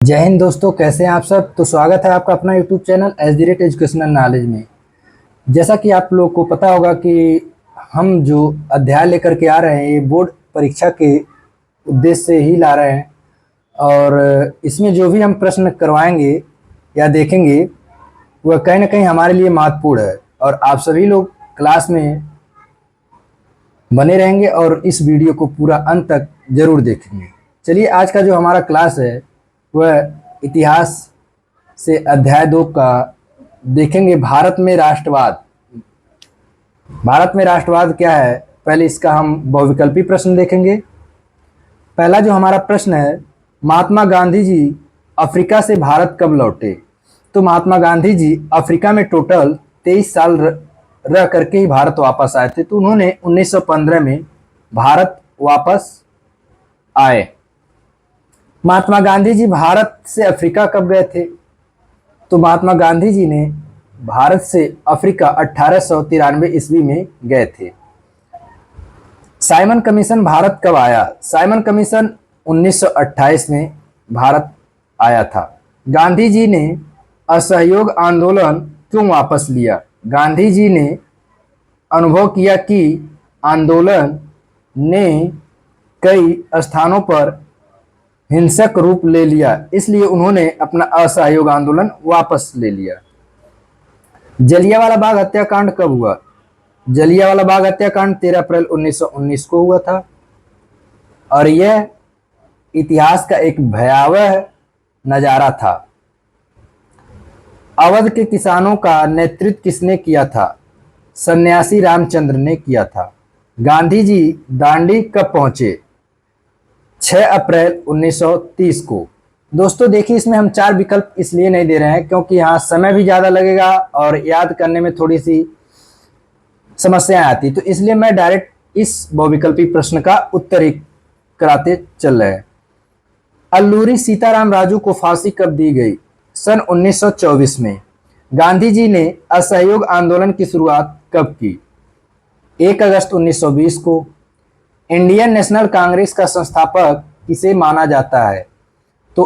जय हिंद दोस्तों, कैसे हैं आप सब। तो स्वागत है आपका अपना यूट्यूब चैनल एजुकेशनल नॉलेज में। जैसा कि आप लोग को पता होगा कि हम जो अध्याय लेकर के आ रहे हैं ये बोर्ड परीक्षा के उद्देश्य से ही ला रहे हैं। और इसमें जो भी हम प्रश्न करवाएंगे या देखेंगे वह कहीं ना कहीं हमारे लिए महत्वपूर्ण है। और आप सभी लोग क्लास में बने रहेंगे और इस वीडियो को पूरा अंत तक जरूर देखेंगे। चलिए, आज का जो हमारा क्लास है वह इतिहास से अध्याय 2 का देखेंगे। भारत में राष्ट्रवाद। भारत में राष्ट्रवाद क्या है, पहले इसका हम बहुविकल्पी प्रश्न देखेंगे। पहला जो हमारा प्रश्न है, महात्मा गांधी जी अफ्रीका से भारत कब लौटे। तो महात्मा गांधी जी अफ्रीका में टोटल 23 साल रह करके ही भारत वापस आए थे। तो उन्होंने 1915 में भारत वापस आए। महात्मा गांधी जी भारत से अफ्रीका कब गए थे। तो महात्मा गांधी जी ने भारत से अफ्रीका 1893 ईस्वी में गए थे। साइमन कमीशन भारत कब आया। साइमन कमीशन 1928 में भारत आया था। गांधी जी ने असहयोग आंदोलन क्यों वापस लिया। गांधी जी ने अनुभव किया कि आंदोलन ने कई स्थानों पर हिंसक रूप ले लिया, इसलिए उन्होंने अपना असहयोग आंदोलन वापस ले लिया। जलियांवाला बाग हत्याकांड कब हुआ। जलियांवाला बाग हत्याकांड 13 अप्रैल 1919 को हुआ था और यह इतिहास का एक भयावह नजारा था। अवध के किसानों का नेतृत्व किसने किया था। सन्यासी रामचंद्र ने किया था। गांधी जी दांडी कब पहुंचे। 6 अप्रैल 1930 को। दोस्तों देखिए, इसमें हम 4 विकल्प इसलिए नहीं दे रहे हैं क्योंकि यहाँ समय भी ज़्यादा लगेगा और याद करने में थोड़ी सी समस्याएं आती, तो इसलिए मैं डायरेक्ट इस बहुविकल्पी प्रश्न का उत्तर ही कराते चल रहे हैं। अल्लूरी सीताराम राजू को फांसी कब दी गई। सन 1924 में। गांधी जी ने असहयोग आंदोलन की शुरुआत कब की। 1 अगस्त 1920 को। इंडियन नेशनल कांग्रेस का संस्थापक किसे माना जाता है। तो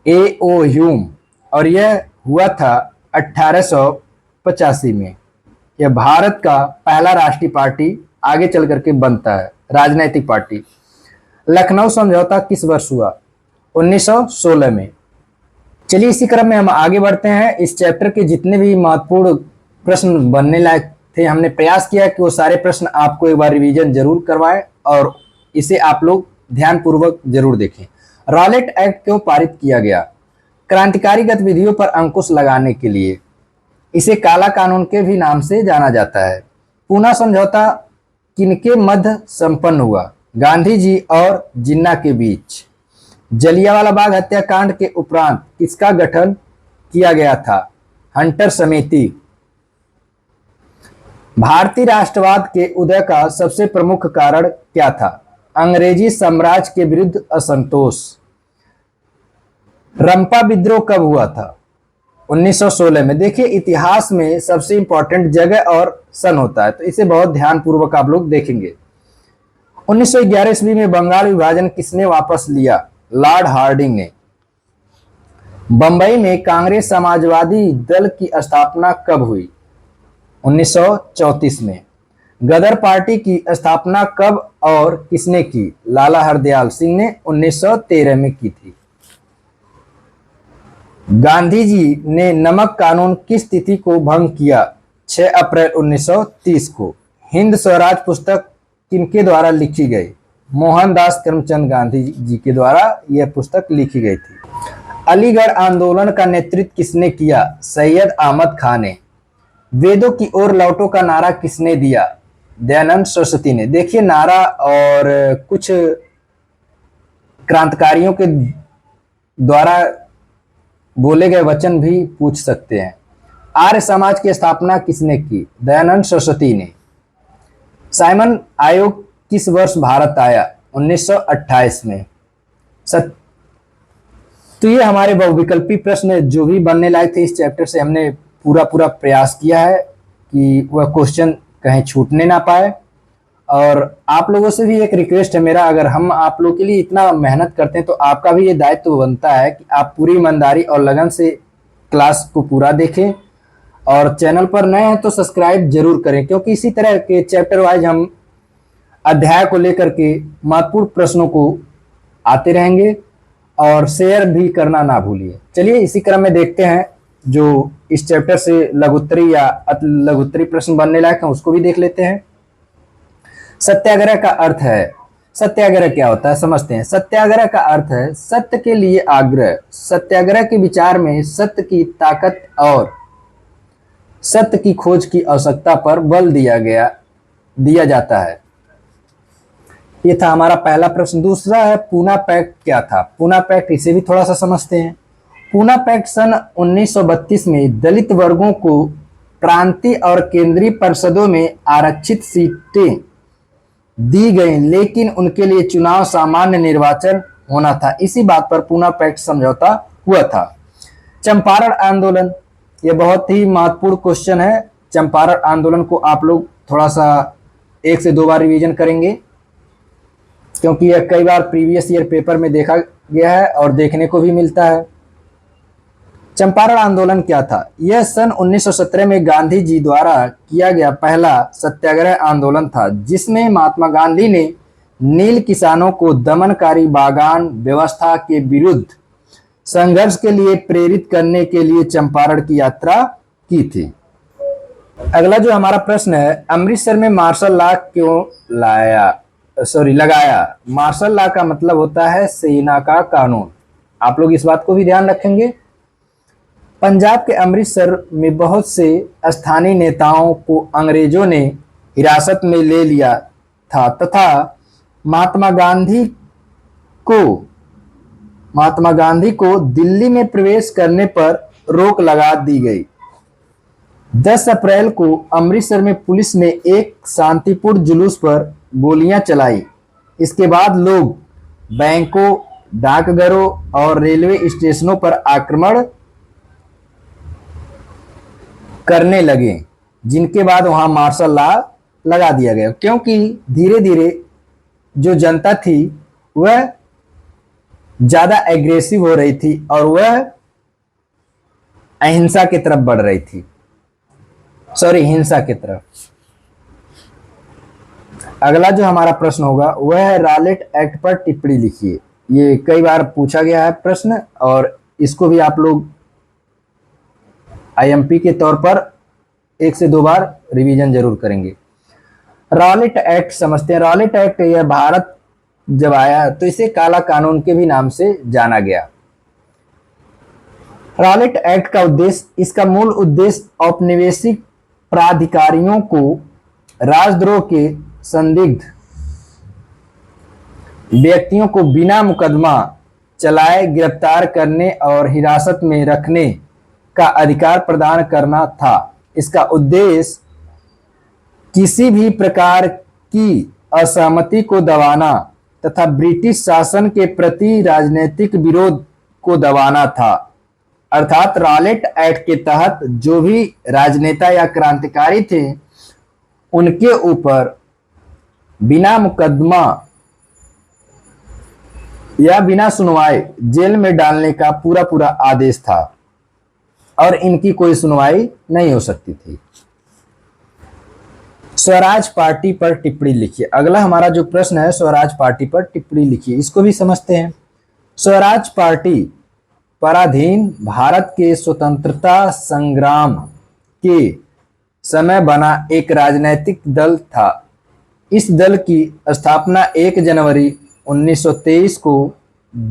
A.O. ह्यूम, और यह हुआ था 1885 में। यह भारत का पहला राष्ट्रीय पार्टी आगे चल करके बनता है, राजनैतिक पार्टी। लखनऊ समझौता किस वर्ष हुआ। 1916 में। चलिए, इसी क्रम में हम आगे बढ़ते हैं। इस चैप्टर के जितने भी महत्वपूर्ण प्रश्न बनने लायक थे, हमने प्रयास किया कि वो सारे प्रश्न आपको एक बार रिवीजन जरूर करवाएं और इसे आप लोग ध्यानपूर्वक जरूर देखें। रॉलेट एक्ट क्यों पारित किया गया। क्रांतिकारी गतिविधियों पर अंकुश लगाने के लिए। इसे काला कानून के भी नाम से जाना जाता है। पूना समझौता किनके मध्य संपन्न हुआ। गांधी जी और जिन्ना के बीच। जलियांवाला बाग हत्याकांड के उपरांत किसका गठन किया गया था। हंटर समिति। भारतीय राष्ट्रवाद के उदय का सबसे प्रमुख कारण क्या था। अंग्रेजी साम्राज्य के विरुद्ध असंतोष। रंपा विद्रोह कब हुआ था। 1916 में। देखिए, इतिहास में सबसे इंपॉर्टेंट जगह और सन होता है, तो इसे बहुत ध्यानपूर्वक आप लोग देखेंगे। 1911 ईस्वी में बंगाल विभाजन किसने वापस लिया। लॉर्ड हार्डिंग ने। बंबई में कांग्रेस समाजवादी दल की स्थापना कब हुई। 1934 में। गदर पार्टी की स्थापना कब और किसने की। लाला हरदयाल सिंह ने 1913 में की थी। गांधी जी ने नमक कानून किस तिथि को भंग किया। 6 अप्रैल 1930 को। हिंद स्वराज पुस्तक किनके द्वारा लिखी गई। मोहनदास करमचंद गांधी जी के द्वारा यह पुस्तक लिखी गई थी। अलीगढ़ आंदोलन का नेतृत्व किसने किया। सैयद अहमद खान ने। वेदों की ओर लौटो का नारा किसने दिया। दयानंद सरस्वती ने। देखिए, नारा और कुछ क्रांतिकारियों के द्वारा बोले गए वचन भी पूछ सकते हैं। आर्य समाज की स्थापना किसने की। दयानंद सरस्वती ने। साइमन आयोग किस वर्ष भारत आया। 1928 में। तो ये हमारे बहुविकल्पी प्रश्न जो भी बनने लायक थे इस चैप्टर से हमने पूरा प्रयास किया है कि वह क्वेश्चन कहीं छूटने ना पाए। और आप लोगों से भी एक रिक्वेस्ट है मेरा, अगर हम आप लोग के लिए इतना मेहनत करते हैं तो आपका भी ये दायित्व बनता है कि आप पूरी ईमानदारी और लगन से क्लास को पूरा देखें, और चैनल पर नए हैं तो सब्सक्राइब जरूर करें, क्योंकि इसी तरह के चैप्टर वाइज हम अध्याय को लेकर के महत्वपूर्ण प्रश्नों को आते रहेंगे, और शेयर भी करना ना भूलिए। चलिए इसी क्रम में देखते हैं जो इस चैप्टर से लघुत्तरी या अति लघुत्तरी प्रश्न बनने लायक हैं उसको भी देख लेते हैं। सत्याग्रह का अर्थ है, सत्याग्रह क्या होता है समझते हैं। सत्याग्रह का अर्थ है सत्य के लिए आग्रह। सत्याग्रह के विचार में सत्य की ताकत और सत्य की खोज की आवश्यकता पर बल दिया जाता है। ये था हमारा पहला प्रश्न। दूसरा है पूना पैक्ट क्या था। पूना पैक्ट, इसे भी थोड़ा सा समझते हैं। पूना पैक्ट सन 1932 में दलित वर्गों को प्रांतीय और केंद्रीय परिषदों में आरक्षित सीटें दी गई, लेकिन उनके लिए चुनाव सामान्य निर्वाचन होना था। इसी बात पर पूना पैक्ट समझौता हुआ था। चंपारण आंदोलन, ये बहुत ही महत्वपूर्ण क्वेश्चन है। चंपारण आंदोलन को आप लोग थोड़ा सा 1 से 2 बार रिवीजन करेंगे, क्योंकि यह कई बार प्रीवियस ईयर पेपर में देखा गया है और देखने को भी मिलता है। चंपारण आंदोलन क्या था। यह सन 1917 में गांधी जी द्वारा किया गया पहला सत्याग्रह आंदोलन था, जिसमें महात्मा गांधी ने नील किसानों को दमनकारी बागान व्यवस्था के विरुद्ध संघर्ष के लिए प्रेरित करने के लिए चंपारण की यात्रा की थी। अगला जो हमारा प्रश्न है, अमृतसर में मार्शल लॉ क्यों लगाया। मार्शल लॉ का मतलब होता है सेना का कानून। आप लोग इस बात को भी ध्यान रखेंगे। पंजाब के अमृतसर में बहुत से स्थानीय नेताओं को अंग्रेजों ने हिरासत में ले लिया था तथा महात्मा गांधी को दिल्ली में प्रवेश करने पर रोक लगा दी गई। 10 अप्रैल को अमृतसर में पुलिस ने एक शांतिपूर्ण जुलूस पर गोलियां चलाई। इसके बाद लोग बैंकों, डाकघरों और रेलवे स्टेशनों पर आक्रमण करने लगे, जिनके बाद वहां मार्शल लॉ लगा दिया गया, क्योंकि धीरे धीरे जो जनता थी वह ज्यादा एग्रेसिव हो रही थी और वह अहिंसा की तरफ बढ़ रही थी, हिंसा की तरफ। अगला जो हमारा प्रश्न होगा वह है रॉलेट एक्ट पर टिप्पणी लिखिए। ये कई बार पूछा गया है प्रश्न, और इसको भी आप लोग आईएमपी के तौर पर 1 से 2 बार रिवीजन जरूर करेंगे। रॉलेट एक्ट समझते हैं। रॉलेट एक्ट यह भारत जब आया तो इसे काला कानून के भी नाम से जाना गया। रॉलेट एक्ट का उद्देश्य, इसका मूल उद्देश्य औपनिवेशिक प्राधिकारियों को राजद्रोह के संदिग्ध व्यक्तियों को बिना मुकदमा चलाए गिरफ्तार करने और हिरासत में रखने का अधिकार प्रदान करना था। इसका उद्देश्य किसी भी प्रकार की असहमति को दबाना तथा ब्रिटिश शासन के प्रति राजनीतिक विरोध को दबाना था। अर्थात रॉलेट एक्ट के तहत जो भी राजनेता या क्रांतिकारी थे उनके ऊपर बिना मुकदमा या बिना सुनवाई जेल में डालने का पूरा आदेश था, और इनकी कोई सुनवाई नहीं हो सकती थी। स्वराज पार्टी पर टिप्पणी लिखिए। अगला हमारा जो प्रश्न है, स्वराज पार्टी पर टिप्पणी लिखिए, इसको भी समझते हैं। स्वराज पार्टी पराधीन भारत के स्वतंत्रता संग्राम के समय बना एक राजनीतिक दल था। इस दल की स्थापना 1 जनवरी 1923 को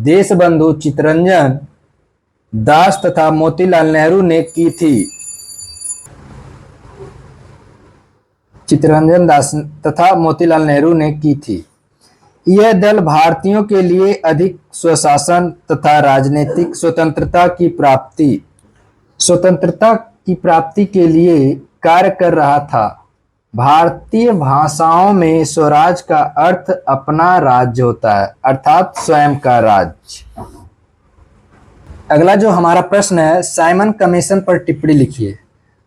देशबंधु चित्तरंजन दास तथा मोतीलाल नेहरू ने की थी। चित्तरंजन दास तथा मोतीलाल नेहरू ने की थी। यह दल भारतीयों के लिए अधिक स्वशासन तथा राजनीतिक स्वतंत्रता की प्राप्ति के लिए कार्य कर रहा था। भारतीय भाषाओं में स्वराज का अर्थ अपना राज्य होता है, अर्थात स्वयं का राज्य। अगला जो हमारा प्रश्न है, साइमन कमीशन पर टिप्पणी लिखिए।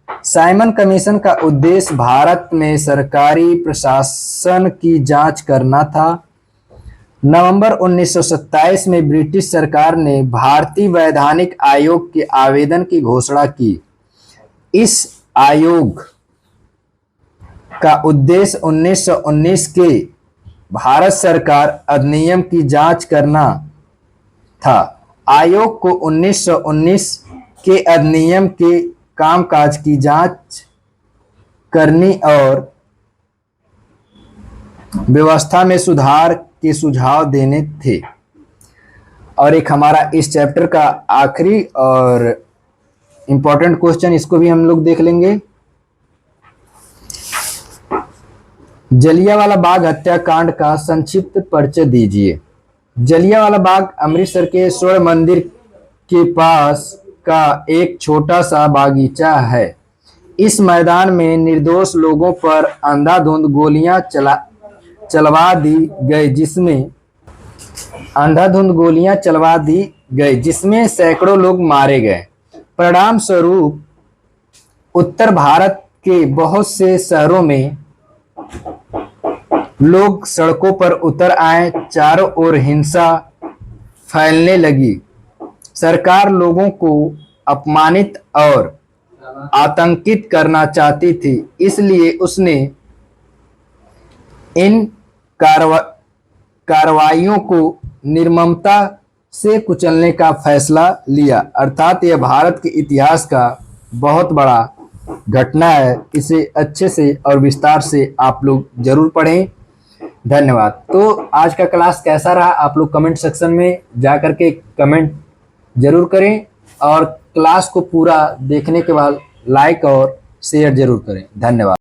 साइमन कमीशन का उद्देश्य भारत में सरकारी प्रशासन की जांच करना था। नवंबर 1927 में ब्रिटिश सरकार ने भारतीय वैधानिक आयोग के आवेदन की घोषणा की। इस आयोग का उद्देश्य 1919 के भारत सरकार अधिनियम की जांच करना था। आयोग को 1919 के अधिनियम के कामकाज की जांच करनी और व्यवस्था में सुधार के सुझाव देने थे। और एक हमारा इस चैप्टर का आखिरी और इम्पोर्टेंट क्वेश्चन, इसको भी हम लोग देख लेंगे। जलियांवाला बाग हत्याकांड का संक्षिप्त परिचय दीजिए। जलियांवाला बाग अमृतसर के स्वर्ण मंदिर के पास का एक छोटा सा बागीचा है। इस मैदान में निर्दोष लोगों पर अंधाधुंध गोलियां चलवा दी गई जिसमें सैकड़ों लोग मारे गए। परिणाम स्वरूप उत्तर भारत के बहुत से शहरों में लोग सड़कों पर उतर आए। चारों ओर हिंसा फैलने लगी। सरकार लोगों को अपमानित और आतंकित करना चाहती थी, इसलिए उसने इन कार्रवाइयों को निर्ममता से कुचलने का फैसला लिया। अर्थात यह भारत के इतिहास का बहुत बड़ा घटना है। इसे अच्छे से और विस्तार से आप लोग जरूर पढ़ें। धन्यवाद। तो आज का क्लास कैसा रहा आप लोग कमेंट सेक्शन में जा करके कमेंट जरूर करें, और क्लास को पूरा देखने के बाद लाइक और शेयर जरूर करें। धन्यवाद।